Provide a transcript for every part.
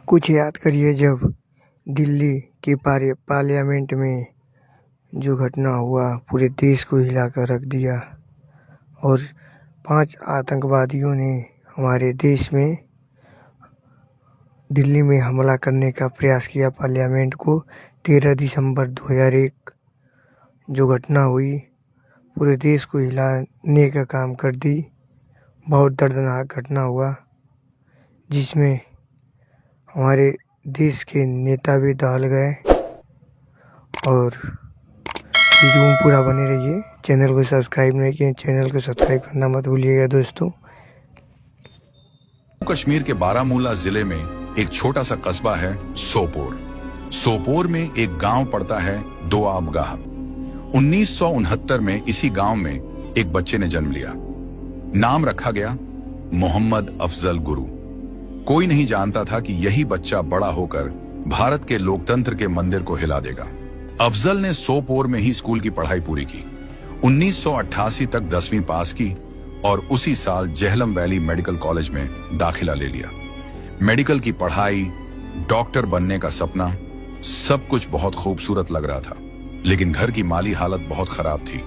कुछ याद करिए जब दिल्ली की पार्लियामेंट में जो घटना हुआ पूरे देश को हिला कर रख दिया और 5 आतंकवादियों ने हमारे देश में दिल्ली में हमला करने का प्रयास किया। पार्लियामेंट को 13 दिसंबर 2001 जो घटना हुई पूरे देश को हिलाने का काम कर दी। बहुत दर्दनाक घटना हुआ जिसमें हमारे देश के नेता भी दहल गए। और वीडियो में पूरा बने रहिए। चैनल को सब्सक्राइब नहीं किए, चैनल को सब्सक्राइब करना मत भूलिएगा दोस्तों। कश्मीर के बारामूला जिले में एक छोटा सा कस्बा है सोपोर। सोपोर में एक गांव पड़ता है दोआबगाह। 1969 में इसी गांव में एक बच्चे ने जन्म लिया। नाम रखा गया मोहम्मद अफजल गुरु। कोई नहीं जानता था कि यही बच्चा बड़ा होकर भारत के लोकतंत्र के मंदिर को हिला देगा। अफजल ने सोपोर में ही स्कूल की पढ़ाई पूरी की। 1988 तक 10वीं पास की और उसी साल जेहलम वैली मेडिकल कॉलेज में दाखिला ले लिया। मेडिकल की पढ़ाई, डॉक्टर बनने का सपना, सब कुछ बहुत खूबसूरत लग रहा था, लेकिन घर की माली हालत बहुत खराब थी।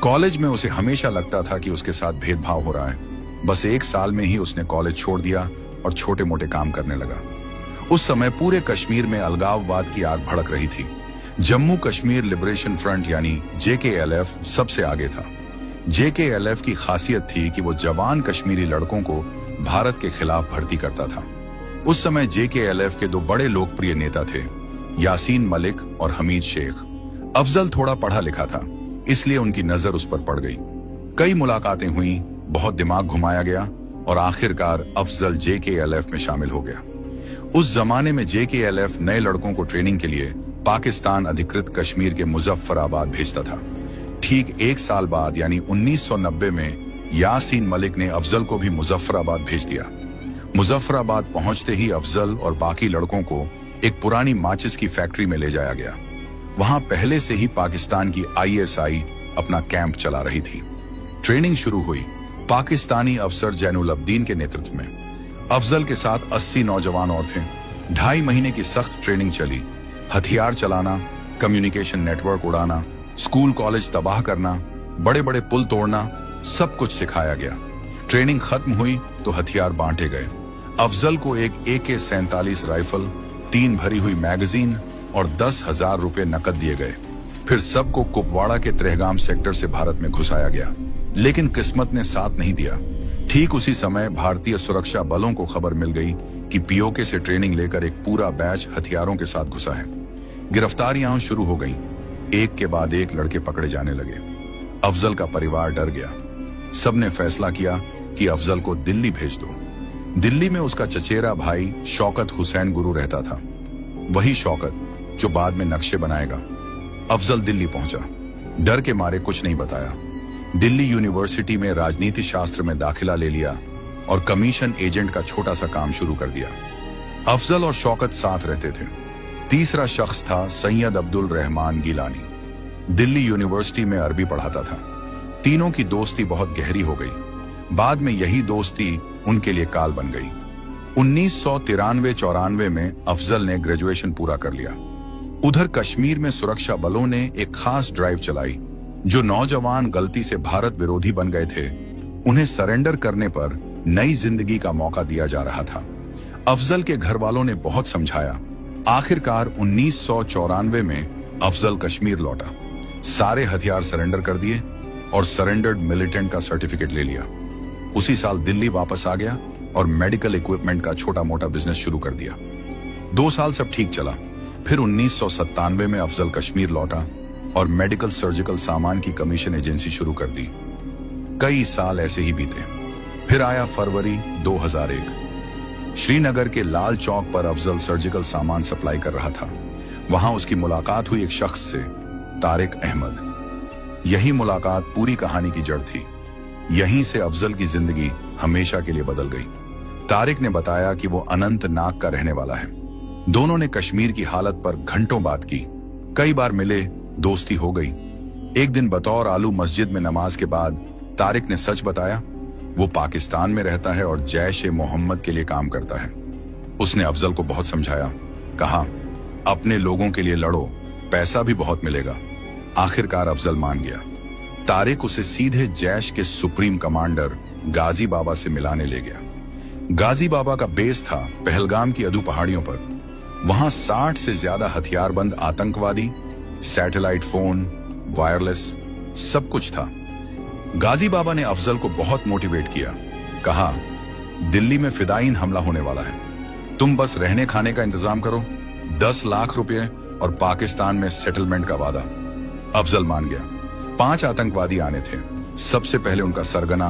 कॉलेज में उसे हमेशा लगता था कि उसके साथ भेदभाव हो रहा है। बस 1 साल में ही उसने कॉलेज छोड़ दिया और छोटे मोटे काम करने लगा। उस समय पूरे कश्मीर में अलगाववाद की आग भड़क रही थी। जम्मू कश्मीर लिबरेशन फ्रंट यानी JKLF सबसे आगे था। JKLF की खासियत थी कि वो जवान कश्मीरी लड़कों को भारत के खिलाफ भर्ती करता था। उस समय JKLF के 2 बड़े लोकप्रिय नेता थे, यासीन मलिक और हमीद शेख। अफजल थोड़ा पढ़ा लिखा था, इसलिए उनकी नजर उस पर पड़ गई। कई मुलाकातें हुई, बहुत दिमाग घुमाया गया और आखिरकार अफजल JKLF में शामिल हो गया। उस जमाने में JKLF नए लड़कों को ट्रेनिंग के लिए पाकिस्तान अधिकृत कश्मीर के मुजफ्फराबाद भेजता था। ठीक 1 साल बाद यानी 1990 में यासीन मलिक ने अफजल को भी मुजफ्फराबाद भेज दिया। मुजफ्फराबाद पहुंचते ही अफजल और बाकी लड़कों को एक पुरानी माचिस की फैक्ट्री में ले जाया गया। वहां पहले से ही पाकिस्तान की ISI अपना कैंप चला रही थी। ट्रेनिंग शुरू हुई पाकिस्तानी अफसर जैनुल अब्दीन के नेतृत्व में। अफजल के साथ 80 नौजवान और थे। 2.5 महीने की सख्त ट्रेनिंग चली। हथियार चलाना, कम्युनिकेशन नेटवर्क उड़ाना, स्कूल कॉलेज तबाह करना, बड़े बड़े पुल तोड़ना, सब कुछ सिखाया गया। ट्रेनिंग खत्म हुई तो हथियार बांटे गए। अफजल को एक AK-47 राइफल, 3 भरी हुई मैगजीन और 10,000 रुपए नकद दिए गए। फिर सबको कुपवाड़ा के त्रेहगाम सेक्टर से भारत में घुसाया गया, लेकिन किस्मत ने साथ नहीं दिया। ठीक उसी समय भारतीय सुरक्षा बलों को खबर मिल गई कि POK से ट्रेनिंग लेकर एक पूरा बैच हथियारों के साथ घुसा है। गिरफ्तारियां शुरू हो गईं। एक के बाद एक लड़के पकड़े जाने लगे। अफजल का परिवार डर गया। सबने फैसला किया कि अफजल को दिल्ली भेज दो। दिल्ली में उसका चचेरा भाई शौकत हुसैन गुरु रहता था, वही शौकत जो बाद में नक्शे बनाएगा। अफजल दिल्ली पहुंचा। डर के मारे कुछ नहीं बताया। दिल्ली यूनिवर्सिटी में राजनीति शास्त्र में दाखिला ले लिया और कमीशन एजेंट का छोटा सा काम शुरू कर दिया। अफजल और शौकत साथ रहते थे। तीसरा शख्स था सैयद अब्दुल रहमान गिलानी। दिल्ली यूनिवर्सिटी में अरबी पढ़ाता था। तीनों की दोस्ती बहुत गहरी हो गई। बाद में यही दोस्ती उनके लिए काल बन गई। 1993-94 में अफजल ने ग्रेजुएशन पूरा कर लिया। उधर कश्मीर में सुरक्षा बलों ने एक खास ड्राइव चलाई। जो नौजवान गलती से भारत विरोधी बन गए थे, उन्हें सरेंडर करने पर नई जिंदगी का मौका दिया जा रहा था। अफजल के घर वालों ने बहुत समझाया। आखिरकार 1994 में अफजल कश्मीर लौटा। सारे हथियार सरेंडर कर दिए और सरेंडर्ड मिलिटेंट का सर्टिफिकेट ले लिया। उसी साल दिल्ली वापस आ गया और मेडिकल इक्विपमेंट का छोटा मोटा बिजनेस शुरू कर दिया। 2 साल सब ठीक चला। फिर 1997 में अफजल कश्मीर लौटा और मेडिकल सर्जिकल सामान की कमीशन एजेंसी शुरू कर दी। कई साल ऐसे ही बीते। फिर आया फरवरी 2001। श्रीनगर के लाल चौक पर अफजल सर्जिकल सामान सप्लाई कर रहा था। वहां उसकी मुलाकात हुई एक शख्स से, तारिक अहमद। यही मुलाकात पूरी कहानी की जड़ थी। यहीं से अफजल की जिंदगी हमेशा के लिए बदल गई। तारिक ने बताया कि वो अनंतनाग का रहने वाला है। दोनों ने कश्मीर की हालत पर घंटों बात की। कई बार मिले, दोस्ती हो गई। एक दिन बतौर आलू मस्जिद में नमाज के बाद तारिक ने सच बताया। वो पाकिस्तान में रहता है और जैश-ए-मोहम्मद के लिए काम करता है। उसने अफजल को बहुत समझाया, कहा अपने लोगों के लिए लड़ो, पैसा भी बहुत मिलेगा। आखिरकार अफजल मान गया। तारिक उसे सीधे जैश के सुप्रीम कमांडर गाजी बाबा से मिलाने ले गया। गाजी बाबा का बेस था पहलगाम की अदू पहाड़ियों पर। वहां 60 से ज्यादा हथियारबंद आतंकवादी, सैटेलाइट फोन, वायरलेस, सब कुछ था। गाजी बाबा ने अफजल को बहुत मोटिवेट किया। कहा दिल्ली में फिदायीन हमला होने वाला है, तुम बस रहने खाने का इंतजाम करो, 10 लाख रुपए और पाकिस्तान में सेटलमेंट का वादा। अफजल मान गया। 5 आतंकवादी आने थे। सबसे पहले उनका सरगना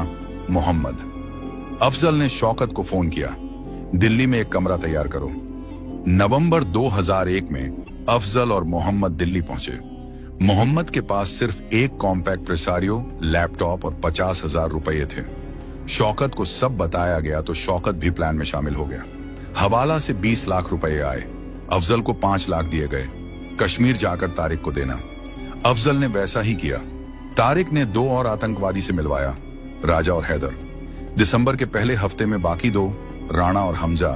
मोहम्मद। अफजल ने शौकत को फोन किया, दिल्ली में एक कमरा तैयार करो। नवंबर 2001 में अफजल और मोहम्मद दिल्ली पहुंचे। मोहम्मद के पास सिर्फ एक कॉम्पैक्ट प्रेसारियो, लैपटॉप और 50,000 रुपये थे। शौकत को सब बताया गया तो शौकत भी प्लान में शामिल हो गया। हवाला से 20 लाख रुपए आए। अफजल को 5 लाख दिए गए, कश्मीर जाकर तारिक को देना। अफजल ने वैसा ही किया। तारिक ने 2 और आतंकवादी से मिलवाया, राजा और हैदर। दिसंबर के पहले हफ्ते में बाकी 2, राणा और हमजा,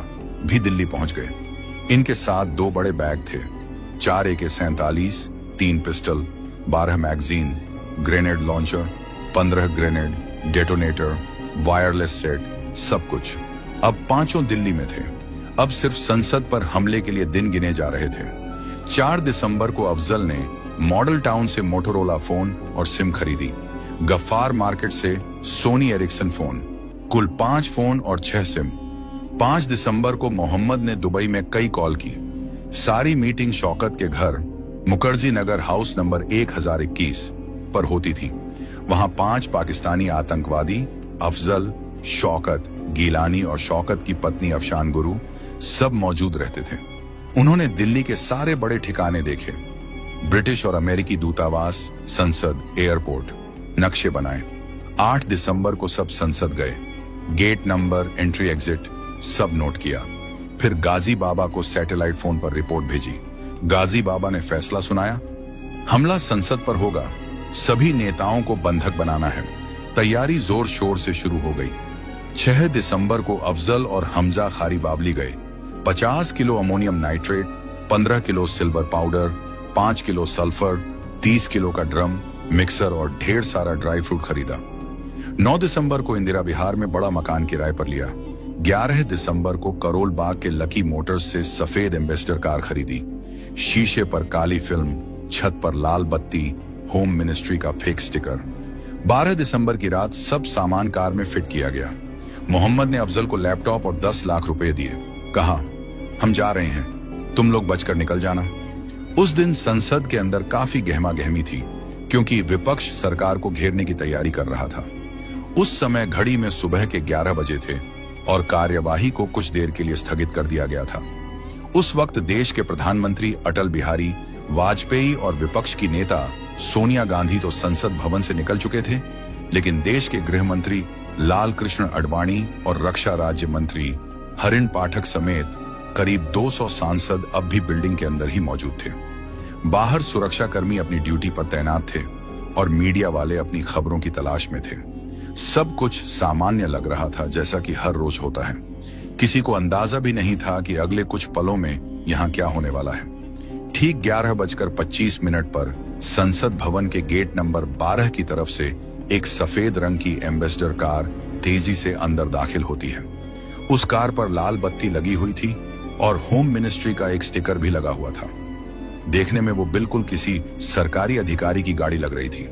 भी दिल्ली पहुंच गए। इनके साथ 2 बड़े बैग थे, 4 AK-47, 3 pistol, 12 magazine, grenade launcher, 15 grenade, detonator, wireless set, सब कुछ। अब 5 दिल्ली में थे। अब सिर्फ संसद पर हमले के लिए दिन गिने जा रहे थे। 4 दिसंबर को अफजल ने मॉडल टाउन से मोटोरोला फोन और सिम खरीदी। गफ्फार मार्केट से सोनी एरिक्सन फोन, कुल 5 फोन और 6 सिम। 5 दिसंबर को मोहम्मद ने दुबई में कई कॉल की। सारी मीटिंग शौकत के घर मुखर्जी नगर हाउस नंबर 1021 पर होती थी। वहां 5 पाकिस्तानी आतंकवादी, अफजल, शौकत, गीलानी और शौकत की पत्नी अफशान गुरु सब मौजूद रहते थे। उन्होंने दिल्ली के सारे बड़े ठिकाने देखे, ब्रिटिश और अमेरिकी दूतावास, संसद, एयरपोर्ट, नक्शे बनाए। 8 दिसंबर को सब संसद गए। गेट नंबर, एंट्री एग्जिट सब नोट किया। फिर गाजी बाबा को सैटेलाइट फोन पर रिपोर्ट भेजी। गाजी बाबा ने फैसला सुनाया, हमला संसद पर होगा, सभी नेताओं को बंधक बनाना है। तैयारी जोर शोर से शुरू हो गई। 6 दिसंबर को अफजल और हमजा खारी बावली गए। 50 kilo ammonium nitrate, 15 kilo silver powder, 5 kilo sulphur, 30 kilo का ड्रम, मिक्सर और ढेर सारा ड्राई फ्रूट खरीदा। 9 दिसंबर को इंदिरा विहार में बड़ा मकान किराए पर लिया। 11 दिसंबर को करोल बाग के लकी मोटर्स से सफेद एम्बेसडर कार खरीदी। शीशे पर काली फिल्म, छत पर लाल बत्ती, होम मिनिस्ट्री का फेक स्टिकर। 12 दिसंबर की रात सब सामान कार में फिट किया गया। मोहम्मद ने अफजल को लैपटॉप और 10 लाख रुपए दिए। कहा हम जा रहे हैं, तुम लोग बचकर निकल जाना। उस दिन संसद के अंदर काफी गहमा गहमी थी, क्योंकि विपक्ष सरकार को घेरने की तैयारी कर रहा था। उस समय घड़ी में सुबह के 11 बजे थे और कार्यवाही को कुछ देर के लिए स्थगित कर दिया गया था। उस वक्त देश के प्रधानमंत्री अटल बिहारी वाजपेयी और विपक्ष की नेता सोनिया गांधी तो संसद भवन से निकल चुके थे, लेकिन देश के गृह मंत्री लाल कृष्ण आडवाणी और रक्षा राज्य मंत्री हरिन पाठक समेत करीब 200 सांसद अब भी बिल्डिंग के अंदर ही मौजूद थे। बाहर सुरक्षाकर्मी अपनी ड्यूटी पर तैनात थे और मीडिया वाले अपनी खबरों की तलाश में थे। सब कुछ सामान्य लग रहा था, जैसा कि हर रोज होता है। किसी को अंदाजा भी नहीं था कि अगले कुछ पलों में यहाँ क्या होने वाला है। ठीक 11:25 पर संसद भवन के गेट नंबर 12 की तरफ से एक सफेद रंग की एम्बेसडर कार तेजी से अंदर दाखिल होती है। उस कार पर लाल बत्ती लगी हुई थी और होम मिनिस्ट्री का एक स्टिकर भी लगा हुआ था। देखने में वो बिल्कुल किसी सरकारी अधिकारी की गाड़ी लग रही थी।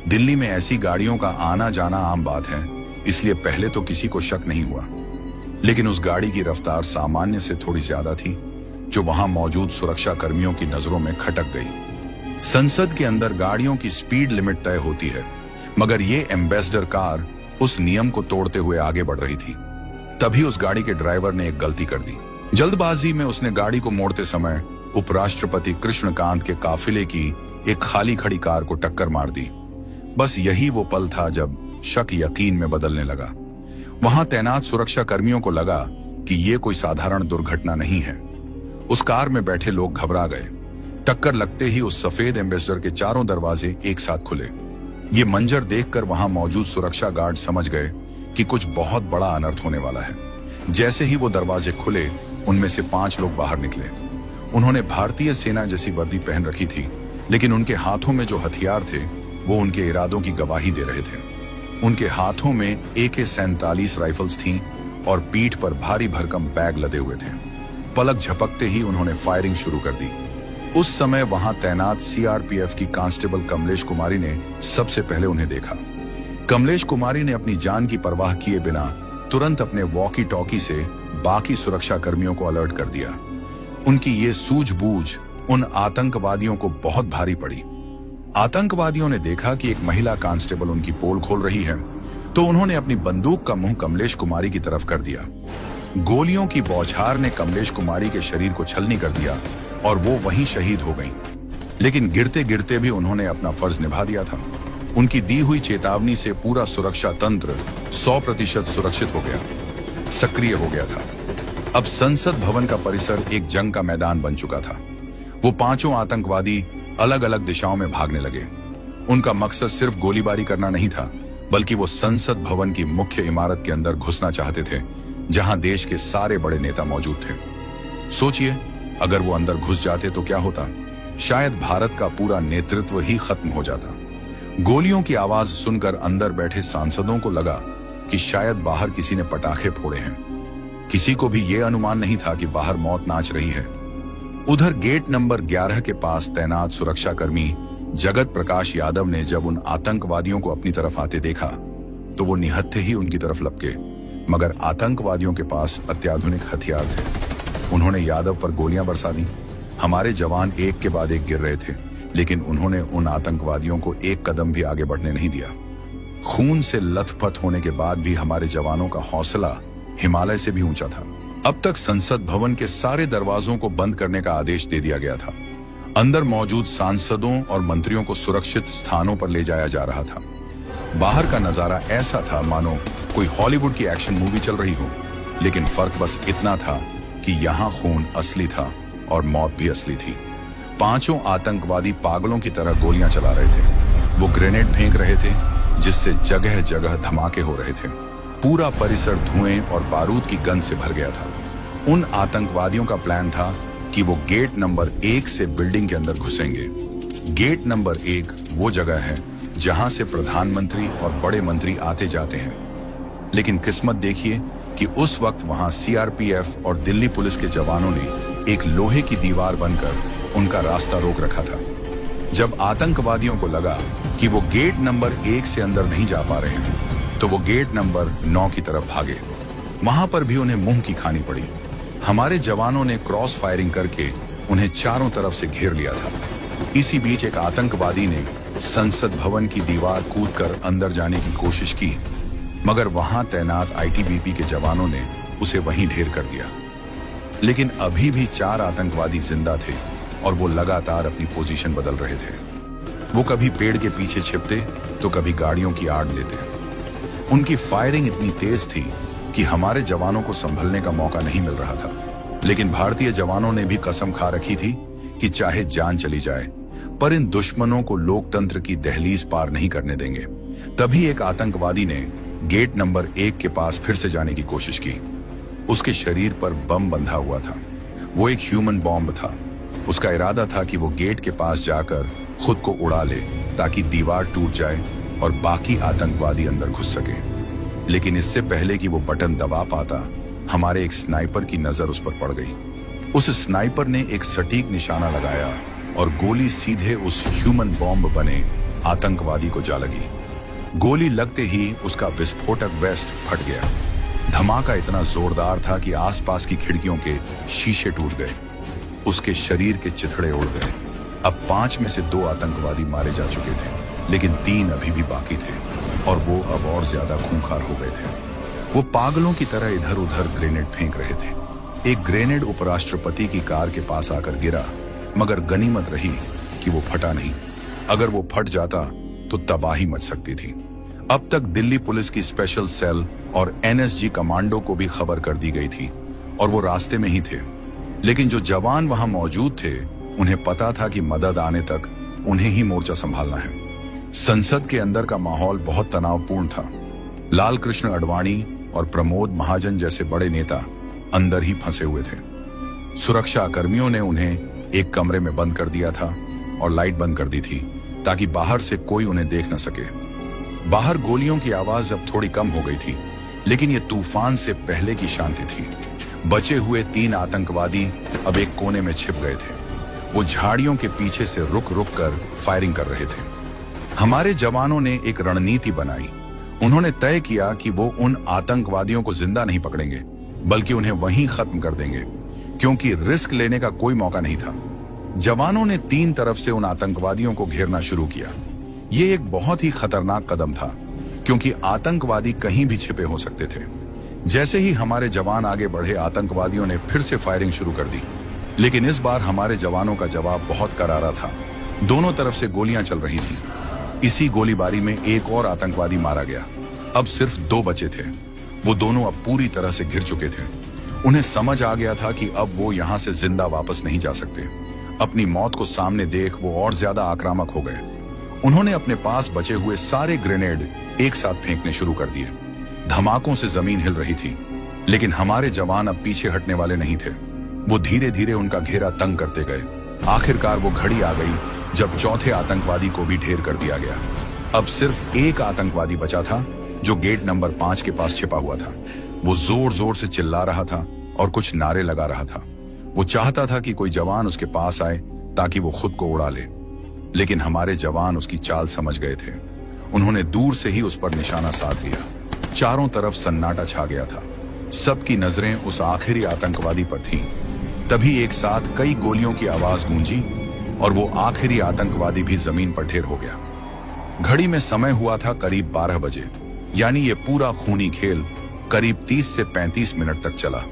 दिल्ली में ऐसी गाड़ियों का आना जाना आम बात है, इसलिए पहले तो किसी को शक नहीं हुआ। लेकिन उस गाड़ी की रफ्तार सामान्य से थोड़ी ज्यादा थी, जो वहां मौजूद सुरक्षा कर्मियों की नजरों में खटक गई। संसद के अंदर गाड़ियों की स्पीड लिमिट तय होती है, मगर ये एम्बेसडर कार उस नियम को तोड़ते हुए आगे बढ़ रही थी। तभी उस गाड़ी के ड्राइवर ने एक गलती कर दी। जल्दबाजी में उसने गाड़ी को मोड़ते समय उपराष्ट्रपति कृष्णकांत के काफिले की एक खाली खड़ी कार को टक्कर मार दी। बस यही वो पल था जब शक यकीन में बदलने लगा। वहां तैनात सुरक्षा कर्मियों को लगा कि ये कोई साधारण दुर्घटना नहीं है। उस कार में बैठे लोग घबरा गए। टक्कर लगते ही उस सफेद एम्बेसडर के चारों दरवाजे एक साथ खुले। ये मंजर देखकर वहां मौजूद सुरक्षा गार्ड समझ गए कि कुछ बहुत बड़ा अनर्थ होने वाला है। जैसे ही वो दरवाजे खुले, उनमें से 5 लोग बाहर निकले। उन्होंने भारतीय सेना जैसी वर्दी पहन रखी थी, लेकिन उनके हाथों में जो हथियार थे वो उनके इरादों की गवाही दे रहे थे। उनके हाथों में AK-47 राइफल्स थीं और पीठ पर भारी भरकम बैग लदे हुए थे। पलक झपकते ही उन्होंने फायरिंग शुरू कर दी। उस समय वहां तैनात CRPF की कांस्टेबल कमलेश कुमारी ने सबसे पहले उन्हें देखा। कमलेश कुमारी ने अपनी जान की परवाह किए बिना तुरंत अपने वॉकी टॉकी से बाकी सुरक्षा कर्मियों को अलर्ट कर दिया। उनकी ये सूझबूझ उन आतंकवादियों को बहुत भारी पड़ी। आतंकवादियों ने देखा कि एक महिला कांस्टेबल उनकी पोल खोल रही है, तो उन्होंने अपनी बंदूक का मुंह कमलेश कुमारी की तरफ कर दिया। गोलियों की बौछार ने कमलेश कुमारी के शरीर को छलनी कर दिया और वो वहीं शहीद हो गईं। लेकिन गिरते गिरते भी उन्होंने अपना फर्ज निभा दिया था। उनकी दी हुई चेतावनी से पूरा सुरक्षा तंत्र 100% सुरक्षित हो गया, सक्रिय हो गया था। अब संसद भवन का परिसर एक जंग का मैदान बन चुका था। वो 5 आतंकवादी अलग अलग दिशाओं में भागने लगे। उनका मकसद सिर्फ गोलीबारी करना नहीं था, बल्कि वो संसद भवन की मुख्य इमारत के अंदर घुसना चाहते थे, जहां देश के सारे बड़े नेता मौजूद थे। सोचिए, अगर वो अंदर घुस जाते तो क्या होता? शायद भारत का पूरा नेतृत्व ही खत्म हो जाता। गोलियों की आवाज सुनकर अंदर बैठे सांसदों को लगा कि शायद बाहर किसी ने पटाखे फोड़े हैं। किसी को भी यह अनुमान नहीं था कि बाहर मौत नाच रही है। उधर गेट नंबर 11 के पास तैनात सुरक्षाकर्मी जगत प्रकाश यादव ने जब उन आतंकवादियों को अपनी तरफ आते देखा तो वो निहत्थे ही उनकी तरफ लपके, मगर आतंकवादियों के पास अत्याधुनिक हथियार थे। उन्होंने यादव पर गोलियां बरसा दी। हमारे जवान एक के बाद एक गिर रहे थे, लेकिन उन्होंने उन आतंकवादियों को एक कदम भी आगे बढ़ने नहीं दिया। खून से लथपथ होने के बाद भी हमारे जवानों का हौसला हिमालय से भी ऊंचा था। अब तक संसद भवन के सारे दरवाजों को बंद करने का आदेश दे दिया गया था। अंदर मौजूद सांसदों और मंत्रियों को सुरक्षित स्थानों पर ले जाया जा रहा था। बाहर का नजारा ऐसा था मानो कोई हॉलीवुड की एक्शन मूवी चल रही हो, लेकिन फर्क बस इतना था कि यहाँ खून असली था और मौत भी असली थी। 5 आतंकवादी पागलों की तरह गोलियां चला रहे थे। वो ग्रेनेड फेंक रहे थे, जिससे जगह जगह धमाके हो रहे थे। पूरा परिसर धुएं और बारूद की गंध से भर गया था। उन आतंकवादियों का प्लान था कि वो गेट नंबर 1 से बिल्डिंग के अंदर घुसेंगे। गेट नंबर 1 वो जगह है जहां से प्रधानमंत्री और बड़े मंत्री आते जाते हैं। लेकिन किस्मत देखिए कि उस वक्त वहां CRPF और दिल्ली पुलिस के जवानों ने एक लोहे की दीवार बनकर उनका रास्ता रोक रखा था। जब आतंकवादियों को लगा कि वो गेट नंबर 1 से अंदर नहीं जा पा रहे हैं, तो वो गेट नंबर 9 की तरफ भागे। वहां पर भी उन्हें मुंह की खानी पड़ी। हमारे जवानों ने क्रॉस फायरिंग करके उन्हें चारों तरफ से घेर लिया था। इसी बीच एक आतंकवादी ने संसद भवन की दीवार कूदकर अंदर जाने की कोशिश की, मगर वहां तैनात ITBP के जवानों ने उसे वहीं ढेर कर दिया। लेकिन अभी भी 4 आतंकवादी जिंदा थे और वो लगातार अपनी पोजीशन बदल रहे थे। वो कभी पेड़ के पीछे छिपते तो कभी गाड़ियों की आड़ लेते। उनकी फायरिंग इतनी तेज थी कि हमारे जवानों को संभलने का मौका नहीं मिल रहा था। लेकिन भारतीय जवानों ने भी कसम खा रखी थी कि चाहे जान चली जाए, पर इन दुश्मनों को लोकतंत्र की दहलीज पार नहीं करने देंगे। तभी एक आतंकवादी ने गेट नंबर 1 के पास फिर से जाने की कोशिश की। उसके शरीर पर बम बंधा हुआ था। वो एक ह्यूमन बॉम्ब था। उसका इरादा था कि वो गेट के पास जाकर खुद को उड़ा ले, ताकि दीवार टूट जाए और बाकी आतंकवादी अंदर घुस सके। लेकिन इससे पहले कि वो बटन दबा पाता, हमारे एक स्नाइपर की नजर उस पर पड़ गई। उस स्नाइपर ने एक सटीक निशाना लगाया और गोली सीधे उस ह्यूमन बॉम्ब बने आतंकवादी को जा लगी। गोली लगते ही उसका विस्फोटक वेस्ट फट गया। धमाका इतना जोरदार था कि आसपास की खिड़कियों के शीशे टूट गए। उसके शरीर के चिथड़े उड़ गए। अब 5 में से 2 आतंकवादी मारे जा चुके थे, लेकिन 3 अभी भी बाकी थे और वो अब और ज्यादा खूंखार हो गए थे। वो पागलों की तरह इधर उधर ग्रेनेड फेंक रहे थे। एक ग्रेनेड उपराष्ट्रपति की कार के पास आकर गिरा, मगर गनीमत रही कि वो फटा नहीं। अगर वो फट जाता तो तबाही मच सकती थी। अब तक दिल्ली पुलिस की स्पेशल सेल और NSG कमांडो को भी खबर कर दी गई थी और वो रास्ते में ही थे। लेकिन जो जवान वहां मौजूद थे, उन्हें पता था कि मदद आने तक उन्हें ही मोर्चा संभालना है। संसद के अंदर का माहौल बहुत तनावपूर्ण था। लाल कृष्ण आडवाणी और प्रमोद महाजन जैसे बड़े नेता अंदर ही फंसे हुए थे। सुरक्षा कर्मियों ने उन्हें एक कमरे में बंद कर दिया था और लाइट बंद कर दी थी ताकि बाहर से कोई उन्हें देख न सके। बाहर गोलियों की आवाज अब थोड़ी कम हो गई थी, लेकिन यह तूफान से पहले की शांति थी। बचे हुए 3 आतंकवादी अब एक कोने में छिप गए थे। वो झाड़ियों के पीछे से रुक रुक कर फायरिंग कर रहे थे। हमारे जवानों ने एक रणनीति बनाई। उन्होंने तय किया कि वो उन आतंकवादियों को जिंदा नहीं पकड़ेंगे, बल्कि उन्हें वहीं खत्म कर देंगे, क्योंकि रिस्क लेने का कोई मौका नहीं था। जवानों ने 3 तरफ से उन आतंकवादियों को घेरना शुरू किया। ये एक बहुत ही खतरनाक कदम था, क्योंकि आतंकवादी कहीं भी छिपे हो सकते थे। जैसे ही हमारे जवान आगे बढ़े, आतंकवादियों ने फिर से फायरिंग शुरू कर दी, लेकिन इस बार हमारे जवानों का जवाब बहुत करारा था। दोनों तरफ से गोलियां चल रही थीं। इसी गोलीबारी में एक और आतंकवादी मारा गया। अब सिर्फ 2 बचे थे। वो दोनों अब पूरी तरह से घिर चुके थे। उन्हें समझ आ गया था कि अब वो यहां से जिंदा वापस नहीं जा सकते। अपनी मौत को सामने देख वो और ज्यादा आक्रामक हो गए। उन्होंने अपने पास बचे हुए सारे ग्रेनेड एक साथ फेंकने शुरू कर दिए। धमाकों से जमीन हिल रही थी, लेकिन हमारे जवान अब पीछे हटने वाले नहीं थे। वो धीरे धीरे उनका घेरा तंग करते गए। आखिरकार वो घड़ी आ गई जब चौथे आतंकवादी को भी ढेर कर दिया गया। अब सिर्फ एक आतंकवादी बचा था, जो गेट नंबर 5 के पास छिपा हुआ था। वो जोर जोर से चिल्ला रहा था और कुछ नारे लगा रहा था। वो चाहता था कि कोई जवान उसके पास आए ताकि वो खुद को उड़ा ले, लेकिन हमारे जवान उसकी चाल समझ गए थे। उन्होंने दूर से ही उस पर निशाना साध लिया। चारों तरफ सन्नाटा छा गया था। सबकी नजरें उस आखिरी आतंकवादी पर थीं। तभी एक साथ कई गोलियों की आवाज गूंजी और वो आखिरी आतंकवादी भी जमीन पर ढेर हो गया। घड़ी में समय हुआ था करीब 12 बजे, यानी ये पूरा खूनी खेल करीब 30 से 35 मिनट तक चला।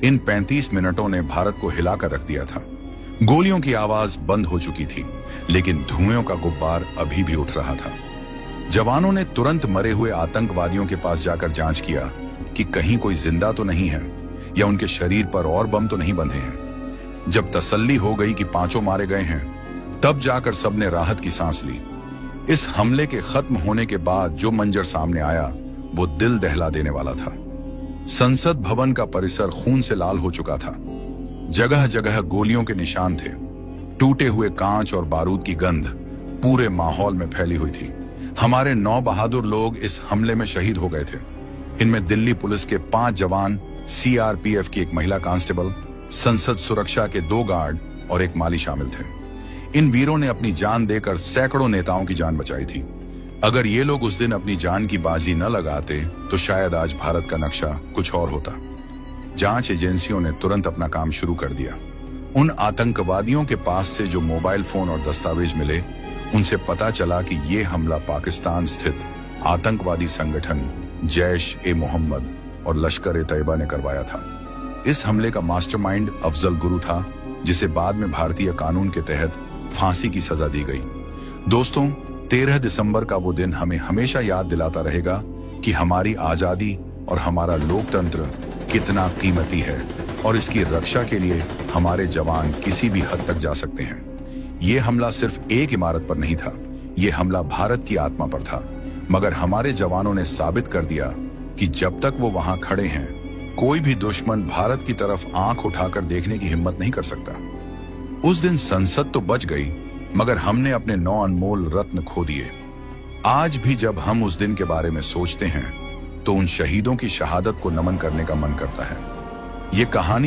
इन 35 मिनटों ने भारत को हिलाकर रख दिया था। गोलियों की आवाज बंद हो चुकी थी, लेकिन धुएं का गुब्बार अभी भी उठ रहा था। जवानों ने तुरंत मरे हुए आतंकवादियों के पास जाकर जांच किया कि कहीं कोई जिंदा तो नहीं है या उनके शरीर पर और बम तो नहीं बंधे हैं। जब तसल्ली हो गई कि 5 मारे गए हैं, तब जाकर सबने राहत की सांस ली। इस हमले के खत्म होने के बाद जो मंजर सामने आया वो दिल दहला देने वाला था। संसद भवन का परिसर खून से लाल हो चुका था। जगह जगह गोलियों के निशान थे। टूटे हुए कांच और बारूद की गंध पूरे माहौल में फैली हुई थी। हमारे 9 बहादुर लोग इस हमले में शहीद हो गए थे। इनमें दिल्ली पुलिस के 5 जवान, CRPF की एक महिला कांस्टेबल, संसद सुरक्षा के 2 गार्ड और एक माली शामिल थे। इन वीरों ने अपनी जान देकर सैकड़ों नेताओं की जान बचाई थी। अगर ये लोग उस दिन अपनी जान की बाजी न लगाते तो शायद आज भारत का नक्शा कुछ और होता। जांच एजेंसियों ने तुरंत अपना काम शुरू कर दिया। उन आतंकवादियों के पास से जो मोबाइल फोन और दस्तावेज मिले, उनसे पता चला कि ये हमला पाकिस्तान स्थित आतंकवादी संगठन जैश-ए-मोहम्मद और लश्कर-ए-तैयबा ने करवाया था। इस हमले का मास्टरमाइंड अफजल गुरु था, जिसे बाद में भारतीय कानून के तहत फांसी की सजा दी गई। दोस्तों, 13 दिसंबर का वो दिन हमें हमेशा याद दिलाता रहेगा कि हमारी आजादी और हमारा लोकतंत्र कितना कीमती है और इसकी रक्षा के लिए हमारे जवान किसी भी हद तक जा सकते हैं। ये हमला सिर्फ एक इमारत पर नहीं था, ये हमला भारत की आत्मा पर था। मगर हमारे जवानों ने साबित कर दिया कि जब तक वो वहां खड़े हैं, कोई भी दुश्मन भारत की तरफ आंख उठाकर देखने की हिम्मत नहीं कर सकता। उस दिन संसद तो बच गई, मगर हमने अपने 9 अनमोल रत्न खो दिए। आज भी जब हम उस दिन के बारे में सोचते हैं तो उन शहीदों की शहादत को नमन करने का मन करता है। ये कहानी